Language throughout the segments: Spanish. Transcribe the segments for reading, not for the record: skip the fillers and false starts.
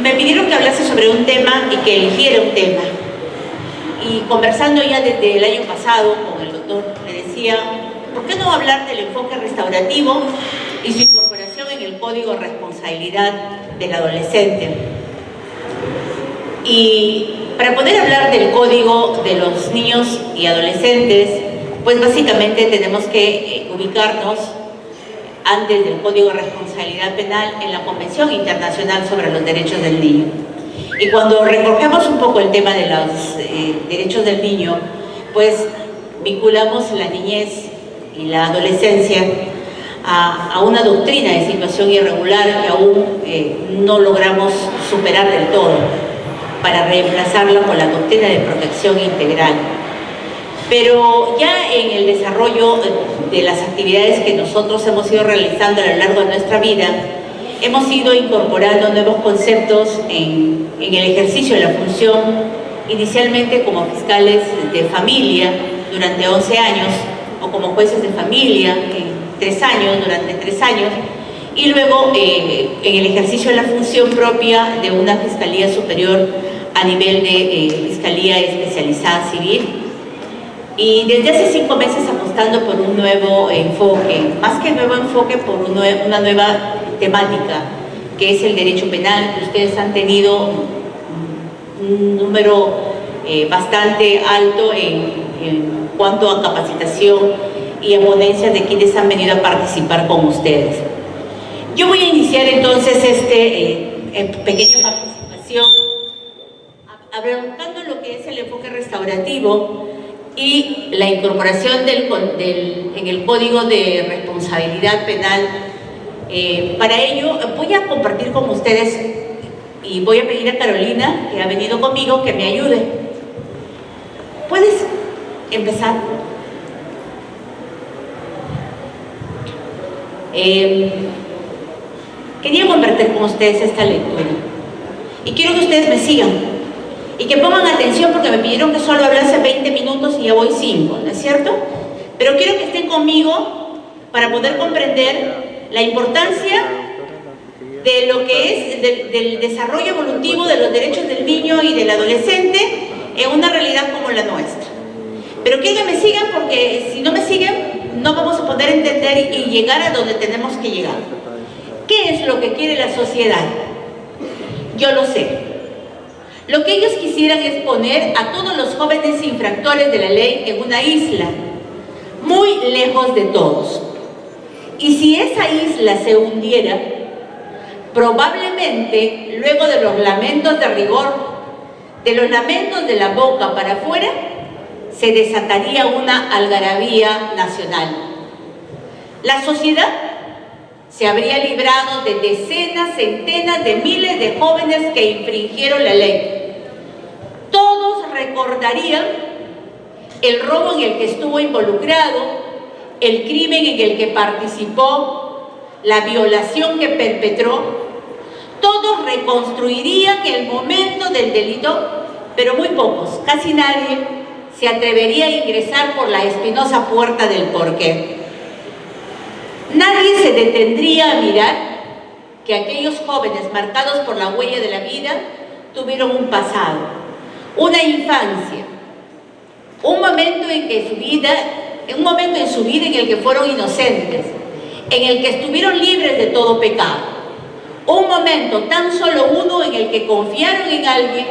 me pidieron que hablase sobre un tema y que eligiera un tema. Y conversando ya desde el año pasado con el doctor, le decía, ¿por qué no hablar del enfoque restaurativo y su incorporación en el Código de Responsabilidad del Adolescente? Y para poder hablar del Código de los Niños y Adolescentes, pues básicamente tenemos que ubicarnos antes del Código de Responsabilidad Penal en la Convención Internacional sobre los Derechos del Niño. Y cuando recogemos un poco el tema de los derechos del niño, pues vinculamos la niñez y la adolescencia a una doctrina de situación irregular que aún no logramos superar del todo, para reemplazarla por la doctrina de protección integral. Pero ya en el desarrollo de las actividades que nosotros hemos ido realizando a lo largo de nuestra vida, hemos ido incorporando nuevos conceptos en el ejercicio de la función, inicialmente como fiscales de familia durante 11 años, o como jueces de familia en 3 años, durante 3 años, y luego en el ejercicio de la función propia de una fiscalía superior a nivel de fiscalía especializada civil. Y desde hace 5 meses apostando por un nuevo enfoque, más que nuevo enfoque, por una nueva temática, que es el derecho penal. Ustedes han tenido un número bastante alto en cuanto a capacitación y a ponencias de quienes han venido a participar con ustedes. Yo voy a iniciar entonces pequeña participación abarcando lo que es el enfoque restaurativo y la incorporación en el Código de Responsabilidad Penal. Para ello voy a compartir con ustedes y voy a pedir a Carolina, que ha venido conmigo, que me ayude. ¿Puedes empezar? Quería compartir con ustedes esta lectura y quiero que ustedes me sigan y que pongan atención, porque me pidieron que solo hablase 20 minutos y ya voy 5, ¿no es cierto? Pero quiero que estén conmigo para poder comprender la importancia de lo que es del desarrollo evolutivo de los derechos del niño y del adolescente en una realidad como la nuestra. Pero quiero que me sigan, porque si no me siguen no vamos a poder entender y llegar a donde tenemos que llegar. ¿Qué es lo que quiere la sociedad? Yo lo sé. Lo que ellos quisieran es poner a todos los jóvenes infractores de la ley en una isla, muy lejos de todos. Y si esa isla se hundiera, probablemente, luego de los lamentos de rigor, de los lamentos de la boca para afuera, se desataría una algarabía nacional. La sociedad se habría librado de decenas, centenas de miles de jóvenes que infringieron la ley. Todos recordarían el robo en el que estuvo involucrado, el crimen en el que participó, la violación que perpetró. Todos reconstruirían el momento del delito, pero muy pocos, casi nadie, se atrevería a ingresar por la espinosa puerta del porqué. Nadie se detendría a mirar que aquellos jóvenes marcados por la huella de la vida tuvieron un pasado, una infancia, un momento en su vida en el que fueron inocentes, en el que estuvieron libres de todo pecado, un momento, tan solo uno, en el que confiaron en alguien,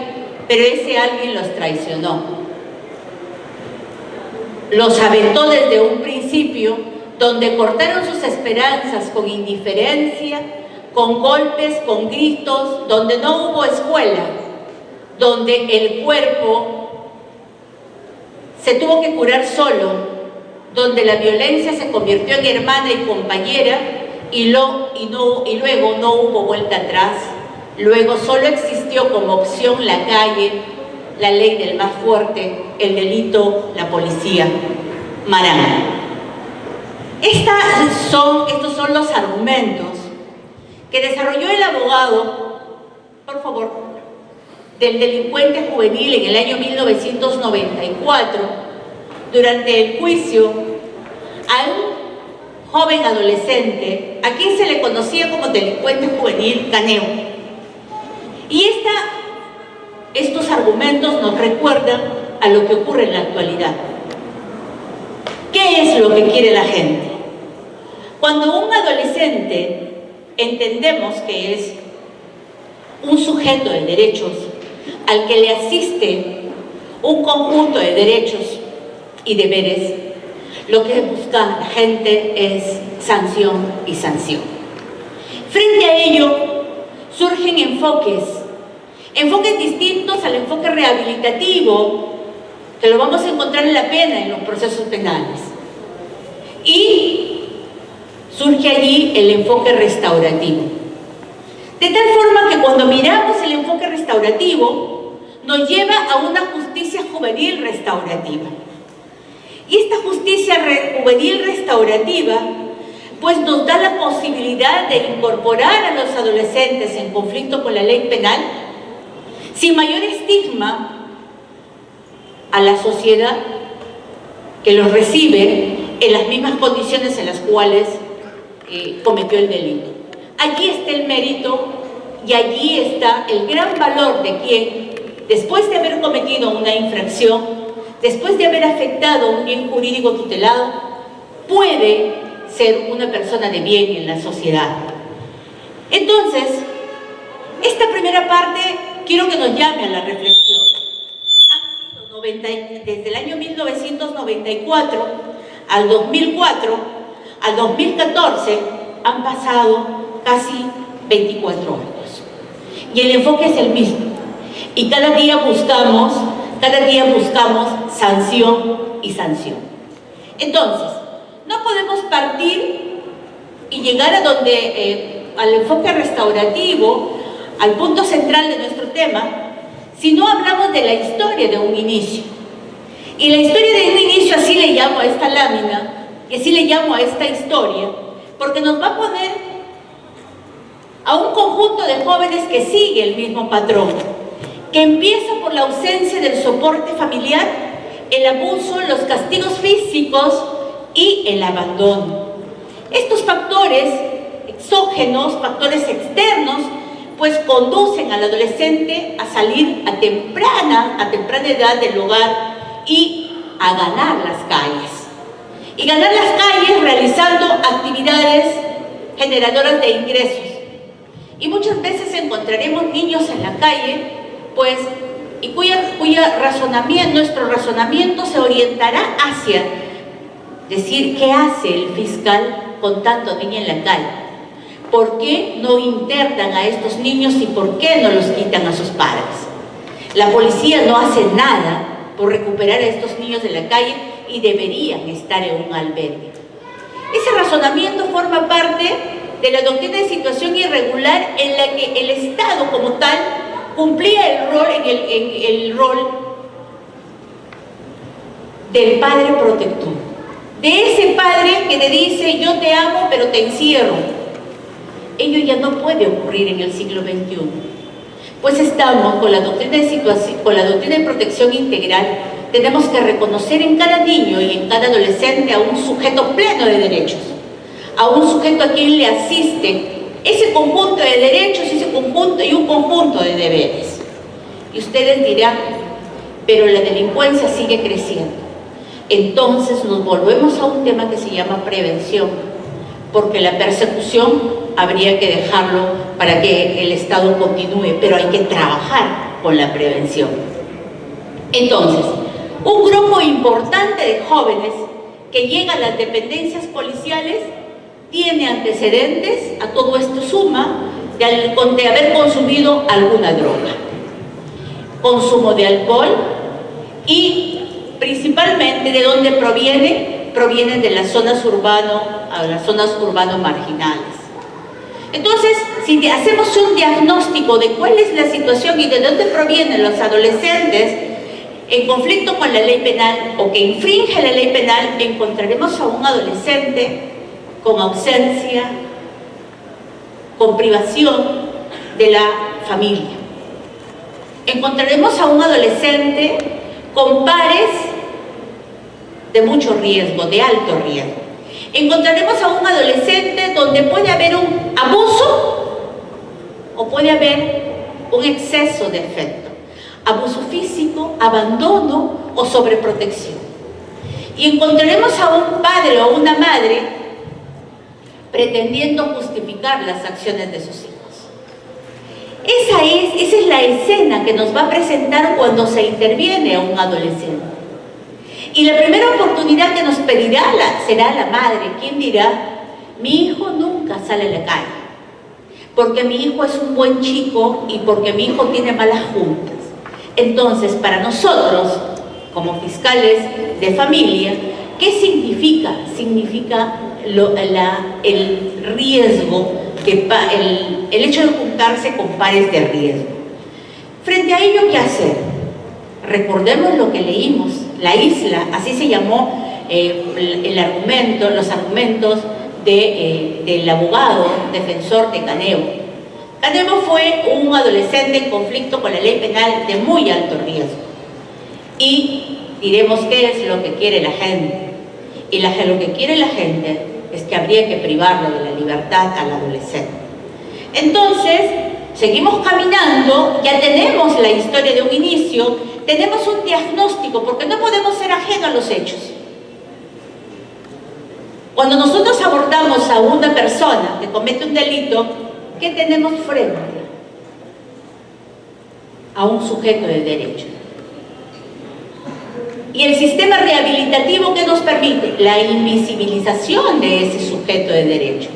pero ese alguien los traicionó, los aventó desde un principio, donde cortaron sus esperanzas con indiferencia, con golpes, con gritos, donde no hubo escuela, donde el cuerpo se tuvo que curar solo, donde la violencia se convirtió en hermana y compañera, y luego no hubo vuelta atrás. Luego solo existió como opción la calle, la ley del más fuerte, el delito, la policía. Marana. Estos son los argumentos que desarrolló el abogado, por favor, del delincuente juvenil en el año 1994, durante el juicio a un joven adolescente a quien se le conocía como delincuente juvenil Caneo. Y estos argumentos nos recuerdan a lo que ocurre en la actualidad. ¿Qué es lo que quiere la gente? Cuando un adolescente entendemos que es un sujeto de derechos al que le asiste un conjunto de derechos y deberes, lo que busca la gente es sanción y sanción. Frente a ello, surgen enfoques distintos al enfoque rehabilitativo, que lo vamos a encontrar en la pena, en los procesos penales. Y surge allí el enfoque restaurativo. De tal forma que cuando miramos el enfoque restaurativo, nos lleva a una justicia juvenil restaurativa. Y esta justicia juvenil restaurativa, pues nos da la posibilidad de incorporar a los adolescentes en conflicto con la ley penal, sin mayor estigma, a la sociedad que los recibe en las mismas condiciones en las cuales cometió el delito. Allí está el mérito y allí está el gran valor de quien, después de haber cometido una infracción, después de haber afectado un bien jurídico tutelado, puede ser una persona de bien en la sociedad. Entonces, esta primera parte quiero que nos llame a la reflexión. Desde el año 1994 al 2004, al 2014, han pasado casi 24 años. Y el enfoque es el mismo. Y cada día buscamos sanción y sanción. Entonces, no podemos partir y llegar a al enfoque restaurativo, al punto central de nuestro tema, si no hablamos de la historia de un inicio. Y la historia de un inicio, así le llamo a esta lámina, y así le llamo a esta historia, porque nos va a poner a un conjunto de jóvenes que sigue el mismo patrón, que empieza por la ausencia del soporte familiar, el abuso, los castigos físicos y el abandono. Estos factores exógenos, factores externos, pues conducen al adolescente a salir a temprana edad del hogar y a ganar las calles. Y ganar las calles realizando actividades generadoras de ingresos. Y muchas veces encontraremos niños en la calle, pues, y nuestro razonamiento se orientará hacia decir, ¿qué hace el fiscal con tanto niño en la calle? ¿Por qué no internan a estos niños y por qué no los quitan a sus padres? La policía no hace nada por recuperar a estos niños de la calle y deberían estar en un albergue. Ese razonamiento forma parte de la doctrina de situación irregular en la que el Estado como tal cumplía el rol del padre protector. De ese padre que te dice, yo te amo pero te encierro. Ello ya no puede ocurrir en el siglo XXI. Pues estamos con la doctrina de protección integral. Tenemos que reconocer en cada niño y en cada adolescente a un sujeto pleno de derechos, a un sujeto a quien le asiste ese conjunto de derechos y un conjunto de deberes. Y ustedes dirán, pero la delincuencia sigue creciendo. Entonces nos volvemos a un tema que se llama prevención, porque la persecución habría que dejarlo para que el Estado continúe, pero hay que trabajar con la prevención. Entonces, un grupo importante de jóvenes que llega a las dependencias policiales tiene antecedentes, a todo esto suma, de haber consumido alguna droga, consumo de alcohol y principalmente de dónde provienen de las zonas urbano marginales. Entonces, si hacemos un diagnóstico de cuál es la situación y de dónde provienen los adolescentes en conflicto con la ley penal o que infringe la ley penal, encontraremos a un adolescente con ausencia, con privación de la familia. Encontraremos a un adolescente con pares de mucho riesgo, de alto riesgo. Encontraremos a un adolescente donde puede haber un abuso o puede haber un exceso de afecto, abuso físico, abandono o sobreprotección. Y encontraremos a un padre o una madre pretendiendo justificar las acciones de sus hijos. Esa es la escena que nos va a presentar cuando se interviene a un adolescente. Y la primera oportunidad que nos pedirá será la madre, quien dirá: mi hijo nunca sale a la calle, porque mi hijo es un buen chico y porque mi hijo tiene malas juntas. Entonces, para nosotros, como fiscales de familia, ¿qué significa? Significa el riesgo, el hecho de juntarse con pares de riesgo. Frente a ello, ¿qué hacer? Recordemos lo que leímos, La Isla, así se llamó los argumentos del abogado defensor de Canevo. Canevo fue un adolescente en conflicto con la ley penal de muy alto riesgo. Y diremos qué es lo que quiere la gente. Y lo que quiere la gente es que habría que privarle de la libertad al adolescente. Entonces, seguimos caminando, ya tenemos la historia de un inicio, tenemos un diagnóstico, porque no podemos ser ajenos a los hechos. Cuando nosotros abordamos a una persona que comete un delito, ¿qué tenemos frente? A un sujeto de derecho. Y el sistema rehabilitativo, ¿qué nos permite? La invisibilización de ese sujeto de derecho.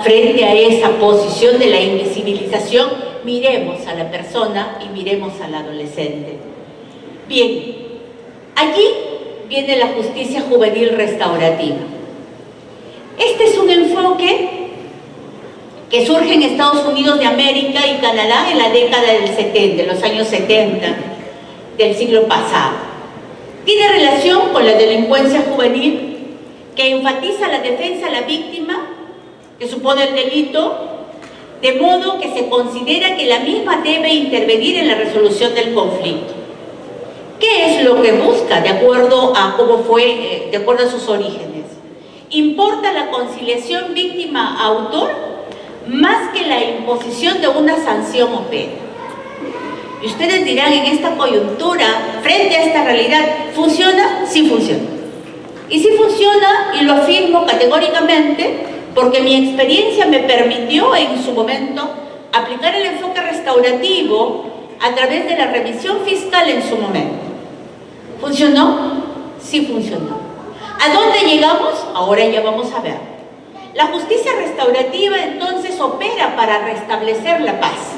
Frente a esa posición de la invisibilización, miremos a la persona y miremos al adolescente. Bien, allí viene la justicia juvenil restaurativa. Este es un enfoque que surge en Estados Unidos de América y Canadá en la década del 70, los años 70 del siglo pasado. Tiene relación con la delincuencia juvenil, que enfatiza la defensa a la víctima que supone el delito, de modo que se considera que la misma debe intervenir en la resolución del conflicto. ¿Qué es lo que busca de acuerdo a cómo fue, de acuerdo a sus orígenes? ¿Importa la conciliación víctima-autor más que la imposición de una sanción o pena? Y ustedes dirán, en esta coyuntura, frente a esta realidad, ¿funciona? Sí funciona. Y sí funciona, y lo afirmo categóricamente, porque mi experiencia me permitió en su momento aplicar el enfoque restaurativo a través de la revisión fiscal en su momento. ¿Funcionó? Sí funcionó. ¿A dónde llegamos? Ahora ya vamos a ver. La justicia restaurativa entonces opera para restablecer la paz,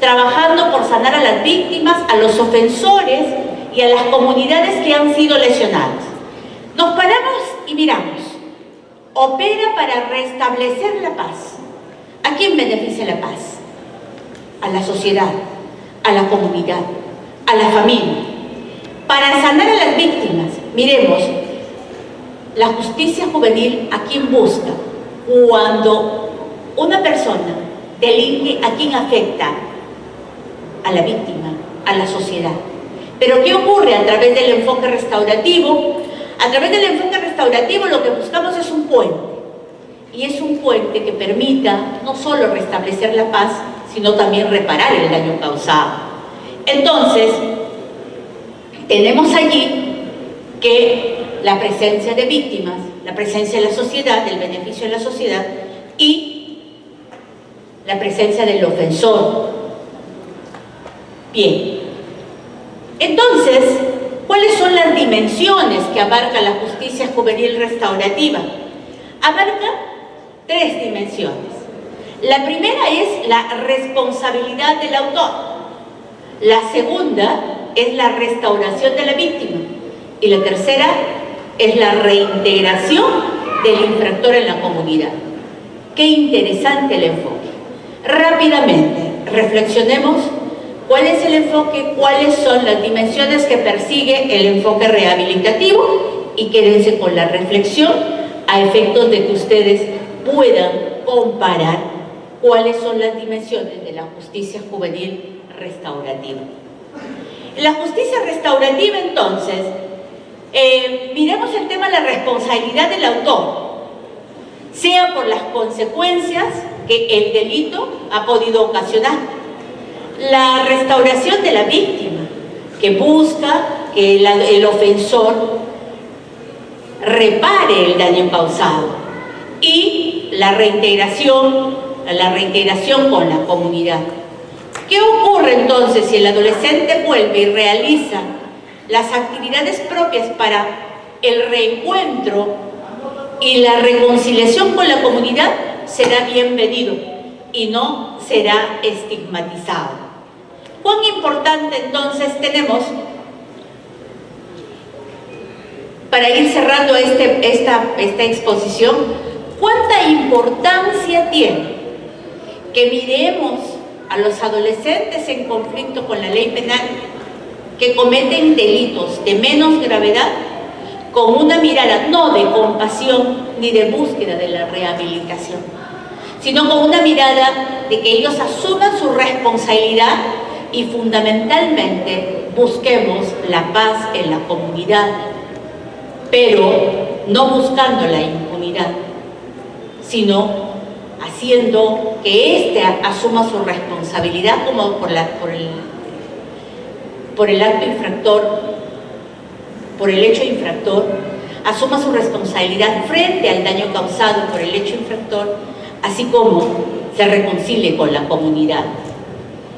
trabajando por sanar a las víctimas, a los ofensores y a las comunidades que han sido lesionadas. Nos paramos y miramos. Opera para restablecer la paz. ¿A quién beneficia la paz? A la sociedad, a la comunidad, a la familia. Para sanar a las víctimas, miremos, la justicia juvenil, ¿a quién busca? Cuando una persona delinque, ¿a quién afecta? A la víctima, a la sociedad. Pero ¿qué ocurre a través del enfoque restaurativo? A través del enfoque restaurativo lo que buscamos es un puente. Y es un puente que permita no solo restablecer la paz, sino también reparar el daño causado. Entonces, tenemos allí que la presencia de víctimas, la presencia de la sociedad, el beneficio de la sociedad y la presencia del ofensor. Bien, entonces, ¿cuáles son las dimensiones que abarca la justicia juvenil restaurativa? Abarca 3 dimensiones. La primera es la responsabilidad del autor. La segunda es la restauración de la víctima. Y la tercera es la reintegración del infractor en la comunidad. Qué interesante el enfoque. Rápidamente, reflexionemos cuál es el enfoque, cuáles son las dimensiones que persigue el enfoque rehabilitativo y quédense con la reflexión a efectos de que ustedes puedan comparar cuáles son las dimensiones de la justicia juvenil restaurativa. La justicia restaurativa, entonces, miremos el tema de la responsabilidad del autor, sea por las consecuencias que el delito ha podido ocasionar, La restauración de la víctima, que busca que el ofensor repare el daño causado, y la reintegración con la comunidad. ¿Qué ocurre entonces si el adolescente vuelve y realiza las actividades propias para el reencuentro y la reconciliación con la comunidad? Será bienvenido y no será estigmatizado. ¿Cuán importante entonces tenemos, para ir cerrando esta exposición, cuánta importancia tiene que miremos a los adolescentes en conflicto con la ley penal que cometen delitos de menos gravedad con una mirada no de compasión ni de búsqueda de la rehabilitación, sino con una mirada de que ellos asuman su responsabilidad y fundamentalmente busquemos la paz en la comunidad, pero no buscando la impunidad, sino haciendo que éste asuma su responsabilidad como por el acto infractor, por el hecho infractor, asuma su responsabilidad frente al daño causado por el hecho infractor, así como se reconcilie con la comunidad.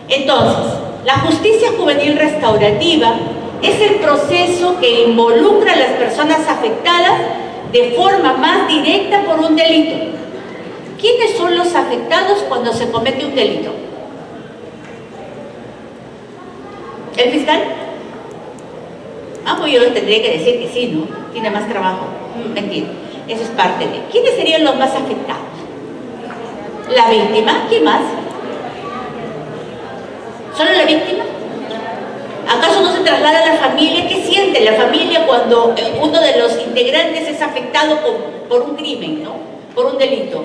Entonces, la justicia juvenil restaurativa es el proceso que involucra a las personas afectadas de forma más directa por un delito. ¿Quiénes son los afectados cuando se comete un delito? ¿El fiscal? Pues yo le tendría que decir que sí, ¿no? Tiene más trabajo. Mentira, eso es parte de... ¿Quiénes serían los más afectados? ¿La víctima? ¿Quién más? ¿Solo la víctima? ¿Acaso no se traslada a la familia? ¿Qué siente la familia cuando uno de los integrantes es afectado por un crimen, ¿no? Por un delito?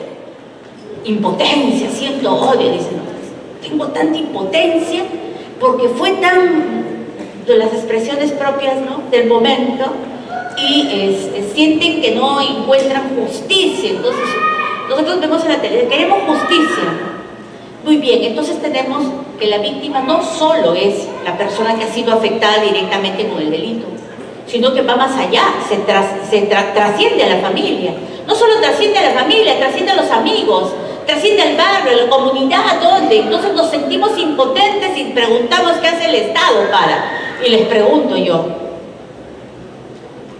Impotencia, siento odio, dicen. Tengo tanta impotencia porque fue tan de las expresiones propias, ¿no?, del momento, y sienten que no encuentran justicia. Entonces nosotros vemos en la tele, queremos justicia. Muy bien, entonces tenemos que la víctima no solo es la persona que ha sido afectada directamente con el delito, sino que va más allá, trasciende a la familia. No solo trasciende a la familia, trasciende a los amigos, trasciende al barrio, a la comunidad, ¿dónde? Entonces nos sentimos impotentes y preguntamos qué hace el Estado para. Y les pregunto yo,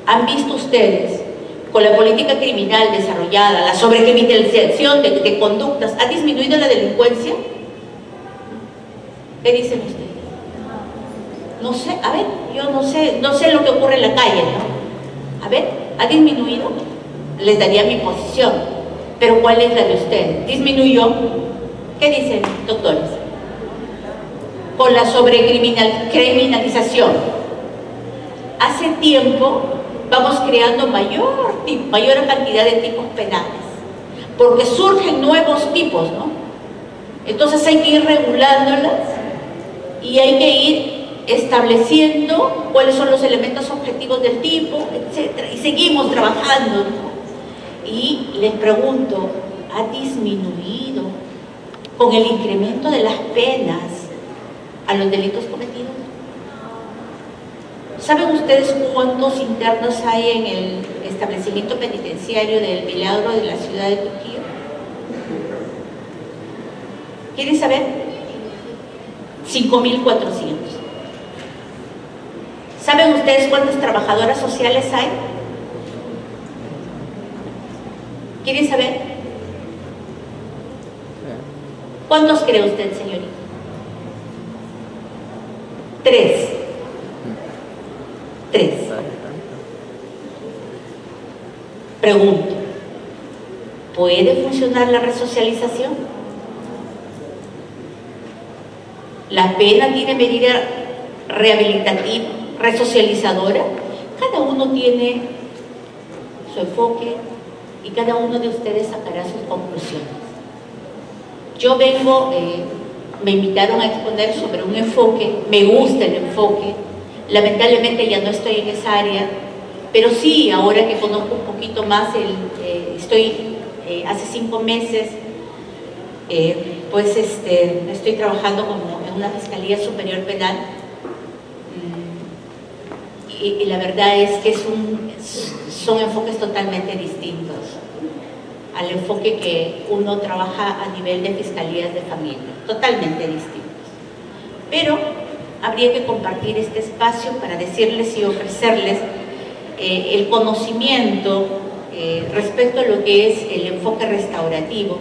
¿han visto ustedes con la política criminal desarrollada, la sobrecriminalización de conductas, ha disminuido la delincuencia? ¿Qué dicen ustedes? No sé, a ver, yo no sé lo que ocurre en la calle, ¿no? A ver, ¿ha disminuido? Les daría mi posición, pero ¿cuál es la de ustedes? ¿Disminuyó? ¿Qué dicen, doctores? Con la sobrecriminalización. Hace tiempo vamos creando mayor cantidad de tipos penales, porque surgen nuevos tipos, ¿no? Entonces hay que ir regulándolas y hay que ir estableciendo cuáles son los elementos objetivos del tipo, etc. Y seguimos trabajando, ¿no? Y les pregunto, ¿ha disminuido con el incremento de las penas a los delitos cometidos? ¿Saben ustedes cuántos internos hay en el establecimiento penitenciario del Milagro de la ciudad de Trujillo? ¿Quieren saber? 5.400. ¿Saben ustedes cuántas trabajadoras sociales hay? ¿Quieren saber? ¿Cuántos cree usted, señorita? 3. Pregunto, ¿puede funcionar la resocialización? ¿La pena tiene medida rehabilitativa, resocializadora? Cada uno tiene su enfoque y cada uno de ustedes sacará sus conclusiones. Yo vengo, me invitaron a exponer sobre un enfoque, me gusta el enfoque, lamentablemente ya no estoy en esa área, pero sí, ahora que conozco un poquito más, estoy hace 5 meses Estoy trabajando como en una Fiscalía Superior Penal y la verdad es que son enfoques totalmente distintos al enfoque que uno trabaja a nivel de fiscalías de familia, totalmente distintos. Pero habría que compartir este espacio para decirles y ofrecerles el conocimiento respecto a lo que es el enfoque restaurativo.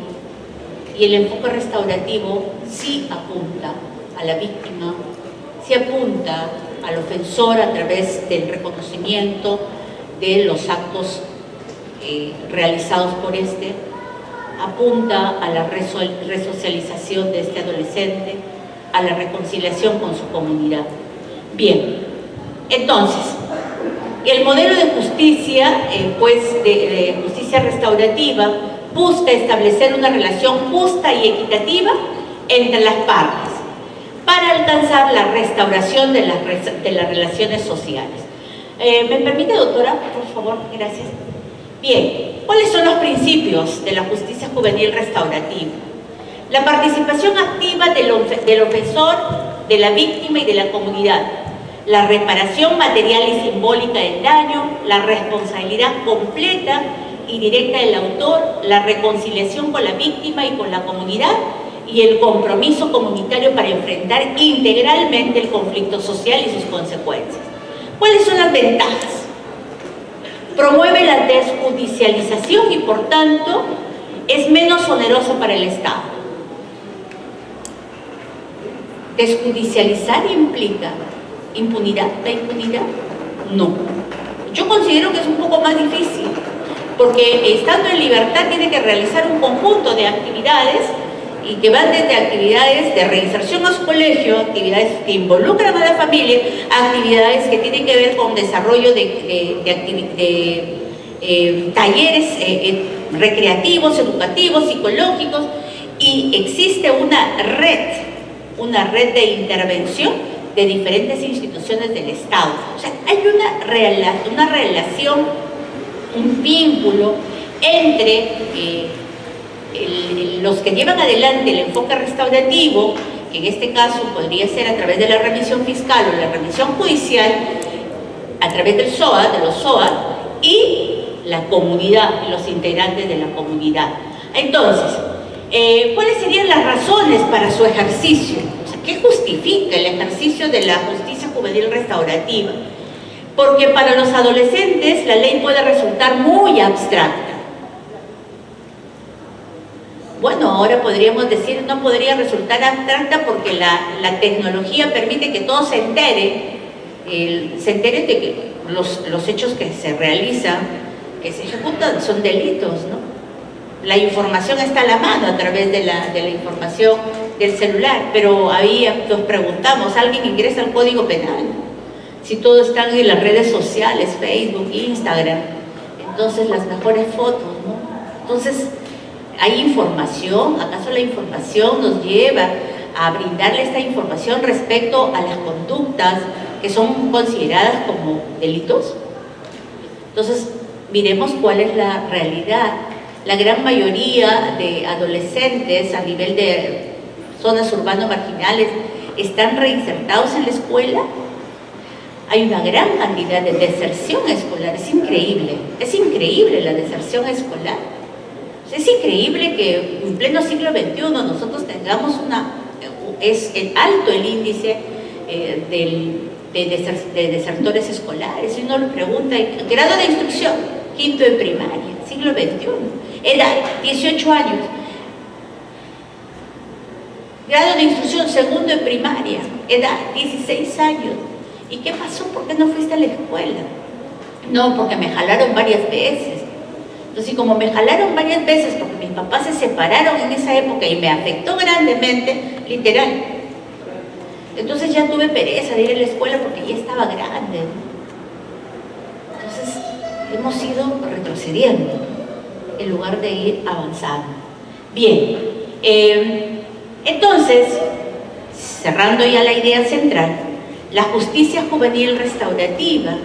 Y el enfoque restaurativo sí apunta a la víctima, sí apunta al ofensor a través del reconocimiento de los actos realizados por este, apunta a la resocialización de este adolescente, a la reconciliación con su comunidad. Bien, entonces, el modelo de justicia, de justicia restaurativa, busca establecer una relación justa y equitativa entre las partes para alcanzar la restauración de las relaciones sociales. ¿Me permite, doctora? Por favor, gracias. Bien, ¿cuáles son los principios de la justicia juvenil restaurativa? La participación activa del ofensor, de la víctima y de la comunidad, la reparación material y simbólica del daño, la responsabilidad completa y directa del autor, la reconciliación con la víctima y con la comunidad y el compromiso comunitario para enfrentar integralmente el conflicto social y sus consecuencias. ¿Cuáles son las ventajas? Promueve la desjudicialización y, por tanto, es menos oneroso para el Estado. ¿Desjudicializar implica impunidad? ¿La impunidad? No. Yo considero que es un poco más difícil, porque estando en libertad tiene que realizar un conjunto de actividades y que van desde actividades de reinserción a su colegio, actividades que involucran a la familia, actividades que tienen que ver con desarrollo de talleres recreativos, educativos, psicológicos, y existe una red de intervención de diferentes instituciones del Estado. O sea, hay una relación, un vínculo entre los que llevan adelante el enfoque restaurativo, que en este caso podría ser a través de la remisión fiscal o la remisión judicial, a través del SOA, de los SOA, y la comunidad, los integrantes de la comunidad. Entonces, ¿cuáles serían las razones para su ejercicio? O sea, ¿qué justifica el ejercicio de la justicia juvenil restaurativa? Porque para los adolescentes la ley puede resultar muy abstracta. Bueno, ahora podríamos decir, no podría resultar abstracta porque la tecnología permite que todos se enteren de que los hechos que se realizan, que se ejecutan, son delitos, ¿no? La información está a la mano a través de la información del celular, pero ahí nos preguntamos, ¿alguien ingresa al Código Penal? Si todos están en las redes sociales, Facebook, Instagram, entonces las mejores fotos, ¿no? Entonces, ¿hay información? ¿Acaso la información nos lleva a brindarle esta información respecto a las conductas que son consideradas como delitos? Entonces, miremos cuál es la realidad. La gran mayoría de adolescentes a nivel de zonas urbanas marginales están reinsertados en la escuela. Hay una gran cantidad de deserción escolar, es increíble la deserción escolar. Es increíble que en pleno siglo XXI nosotros tengamos es alto el índice de desertores escolares. Y uno le pregunta, grado de instrucción, quinto de primaria, siglo XXI, edad, 18 años. Grado de instrucción, segundo de primaria, edad, 16 años. ¿Y qué pasó? ¿Por qué no fuiste a la escuela? No, porque me jalaron varias veces. Entonces, y como me jalaron varias veces porque mis papás se separaron en esa época y me afectó grandemente, literal. Entonces ya tuve pereza de ir a la escuela porque ya estaba grande. Entonces, hemos ido retrocediendo en lugar de ir avanzando. Bien, entonces, cerrando ya la idea central, la justicia juvenil restaurativa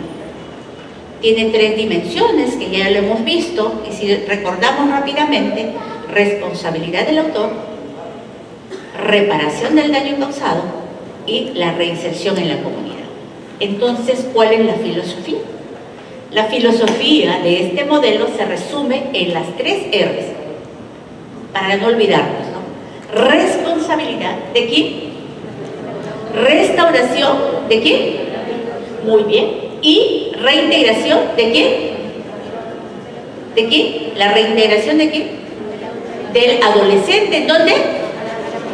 tiene 3 dimensiones que ya lo hemos visto, y si recordamos rápidamente: responsabilidad del autor, reparación del daño causado y la reinserción en la comunidad. Entonces, ¿cuál es la filosofía? La filosofía de este modelo se resume en las 3 R's, para no olvidarnos, ¿no? Responsabilidad, ¿de quién? Restauración, ¿de quién? Muy bien. Y reintegración, ¿de quién? ¿De quién? ¿La reintegración de quién? Del adolescente. ¿Dónde?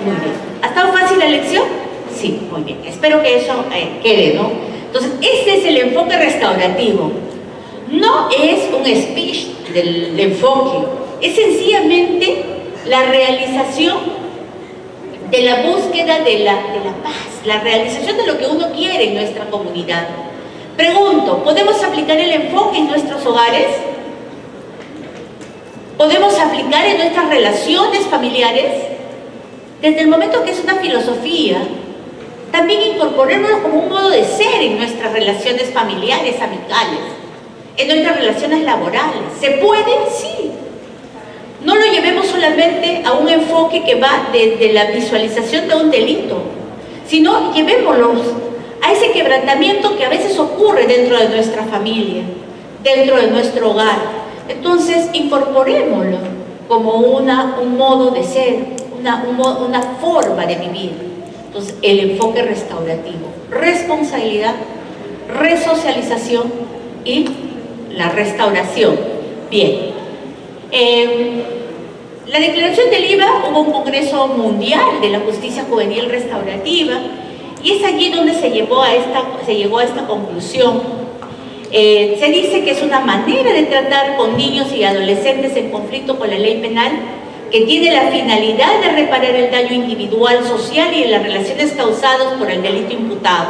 Muy bien. ¿Ha estado fácil la lección? Sí, muy bien. Espero que eso quede, ¿no? Entonces, este es el enfoque restaurativo. No es un speech del enfoque, es sencillamente la realización de la búsqueda de la paz, la realización de lo que uno quiere en nuestra comunidad. Pregunto, ¿podemos aplicar el enfoque en nuestros hogares? ¿Podemos aplicar en nuestras relaciones familiares? Desde el momento que es una filosofía, también incorporémoslo como un modo de ser en nuestras relaciones familiares, amicales, en nuestras relaciones laborales. ¿Se puede? Sí. No lo llevemos solamente a un enfoque que va desde la visualización de un delito, sino llevémoslo a ese quebrantamiento que a veces ocurre dentro de nuestra familia, dentro de nuestro hogar. Entonces, incorporémoslo como un modo de ser, una forma de vivir. Entonces, el enfoque restaurativo, responsabilidad, resocialización y la restauración. Bien. La declaración del IVA, hubo un Congreso Mundial de la Justicia Juvenil Restaurativa y es allí donde se llegó a esta conclusión. Se dice que es una manera de tratar con niños y adolescentes en conflicto con la ley penal que tiene la finalidad de reparar el daño individual, social y en las relaciones causadas por el delito imputado.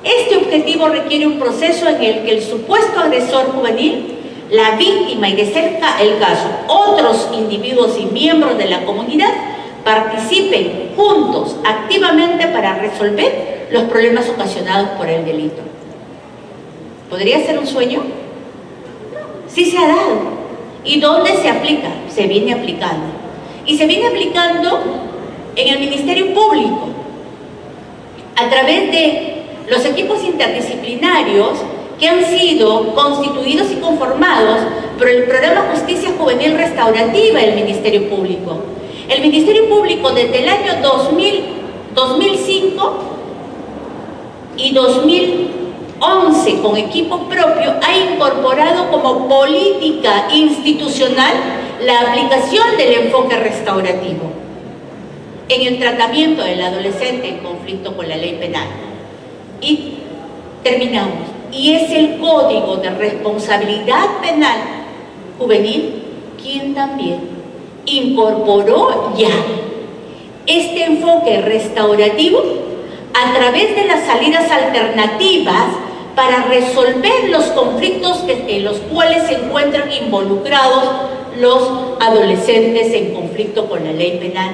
Este objetivo requiere un proceso en el que el supuesto agresor juvenil, la víctima y, de cerca el caso, otros individuos y miembros de la comunidad participen juntos, activamente, para resolver los problemas ocasionados por el delito. ¿Podría ser un sueño? Sí se ha dado. ¿Y dónde se aplica? Se viene aplicando. Y se viene aplicando en el Ministerio Público, a través de los equipos interdisciplinarios que han sido constituidos y conformados por el Programa Justicia Juvenil Restaurativa del Ministerio Público. El Ministerio Público desde el año 2005 y 2011 con equipo propio ha incorporado como política institucional la aplicación del enfoque restaurativo en el tratamiento del adolescente en conflicto con la ley penal. Y terminamos. Y es el Código de Responsabilidad Penal Juvenil quien también incorporó ya este enfoque restaurativo a través de las salidas alternativas para resolver los conflictos en los cuales se encuentran involucrados los adolescentes en conflicto con la ley penal.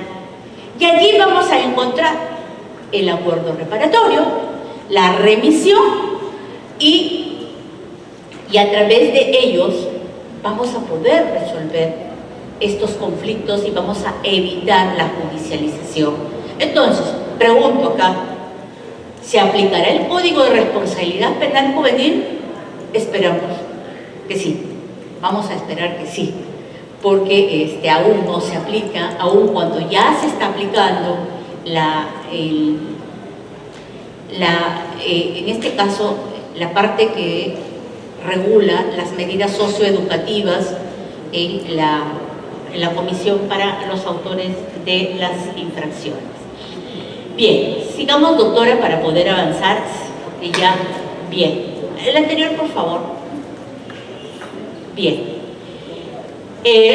Y allí vamos a encontrar el acuerdo reparatorio, la remisión y a través de ellos vamos a poder resolver estos conflictos y vamos a evitar la judicialización. Entonces, pregunto acá, ¿se aplicará el Código de Responsabilidad Penal Juvenil? Esperamos que sí, vamos a esperar que sí, porque aún no se aplica, aún cuando ya se está aplicando en este caso, la parte que regula las medidas socioeducativas en la comisión para los autores de las infracciones. Bien, sigamos, doctora, para poder avanzar, porque ya, bien. El anterior, por favor. Bien.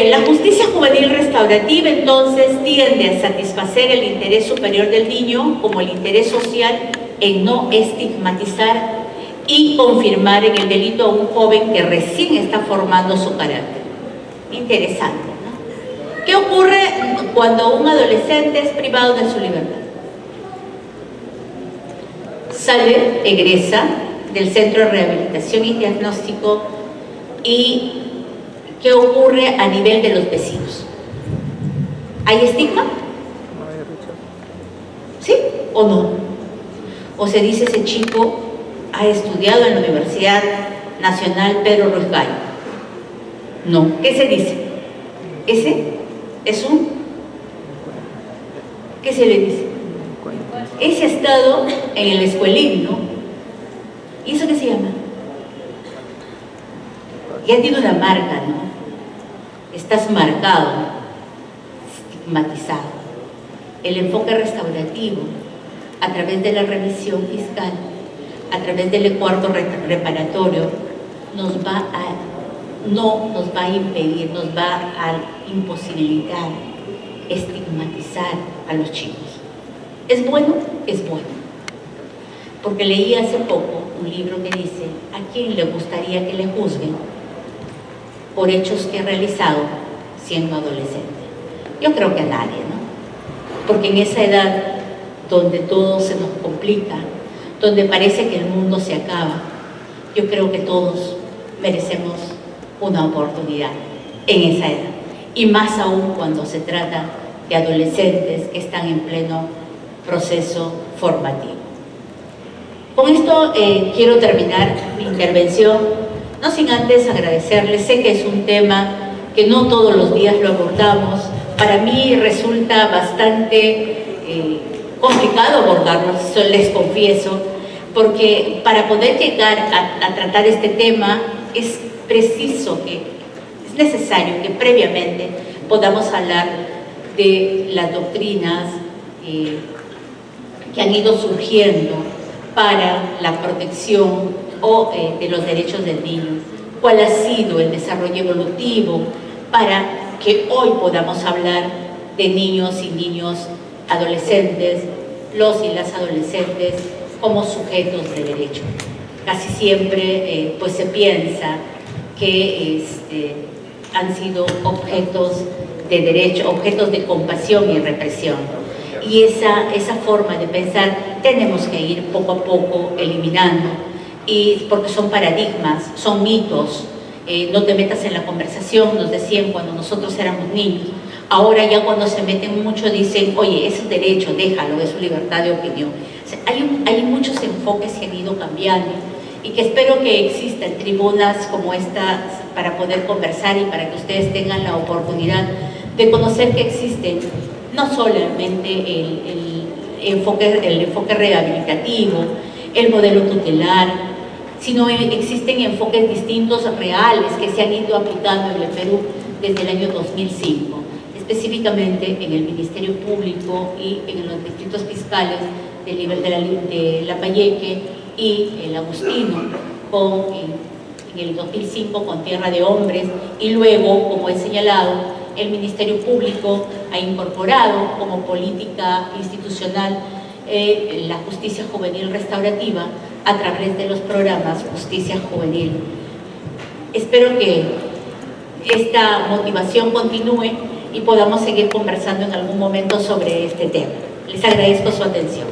La justicia juvenil restaurativa, entonces, tiende a satisfacer el interés superior del niño como el interés social en no estigmatizar y confirmar en el delito a un joven que recién está formando su carácter. Interesante, ¿no? ¿Qué ocurre cuando un adolescente es privado de su libertad? Sale, egresa del Centro de Rehabilitación y Diagnóstico, y ¿qué ocurre a nivel de los vecinos? ¿Hay estigma? o no. O se dice ese chico ha estudiado en la Universidad Nacional Pedro Ruiz Gallo. No. ¿Qué se dice? Ese es un... ¿Qué se le dice? Ese ha estado en el escuelín, ¿no? ¿Y eso qué se llama? Ya tiene una marca, ¿no? Estás marcado, estigmatizado. El enfoque restaurativo, a través de la revisión fiscal, a través del cuarto reparatorio, no nos va a impedir, nos va a imposibilitar estigmatizar a los chicos. ¿Es bueno? Es bueno. Porque leí hace poco un libro que dice: ¿a quién le gustaría que le juzguen por hechos que ha realizado siendo adolescente? Yo creo que a nadie, ¿no? Porque en esa edad donde todo se nos complica, donde parece que el mundo se acaba, yo creo que todos merecemos una oportunidad en esa edad. Y más aún cuando se trata de adolescentes que están en pleno proceso formativo. Con esto quiero terminar mi intervención, no sin antes agradecerles. Sé que es un tema que no todos los días lo abordamos. Para mí resulta bastante complicado abordarlo, les confieso, porque para poder llegar a tratar este tema es preciso que, es necesario que previamente podamos hablar de las doctrinas que han ido surgiendo para la protección de los derechos del niño, cuál ha sido el desarrollo evolutivo para que hoy podamos hablar de niños y niños adolescentes, los y las adolescentes como sujetos de derecho. Casi siempre pues se piensa que han sido objetos de derecho, objetos de compasión y represión. Y esa forma de pensar tenemos que ir poco a poco eliminando, y porque son paradigmas, son mitos. No te metas en la conversación, nos decían cuando nosotros éramos niños. Ahora ya cuando se meten mucho dicen: oye, ese es derecho, déjalo, es su libertad de opinión. O sea, hay muchos enfoques que han ido cambiando, y que espero que existan tribunas como esta para poder conversar y para que ustedes tengan la oportunidad de conocer que existen no solamente el enfoque rehabilitativo, el modelo tutelar, sino existen enfoques distintos, reales, que se han ido aplicando en el Perú desde el año 2005, específicamente en el Ministerio Público y en los distritos fiscales de Lambayeque y el Agustino, en el 2005 con Tierra de Hombres, y luego, como he señalado, el Ministerio Público ha incorporado como política institucional la justicia juvenil restaurativa a través de los programas Justicia Juvenil. Espero que esta motivación continúe y podamos seguir conversando en algún momento sobre este tema. Les agradezco su atención.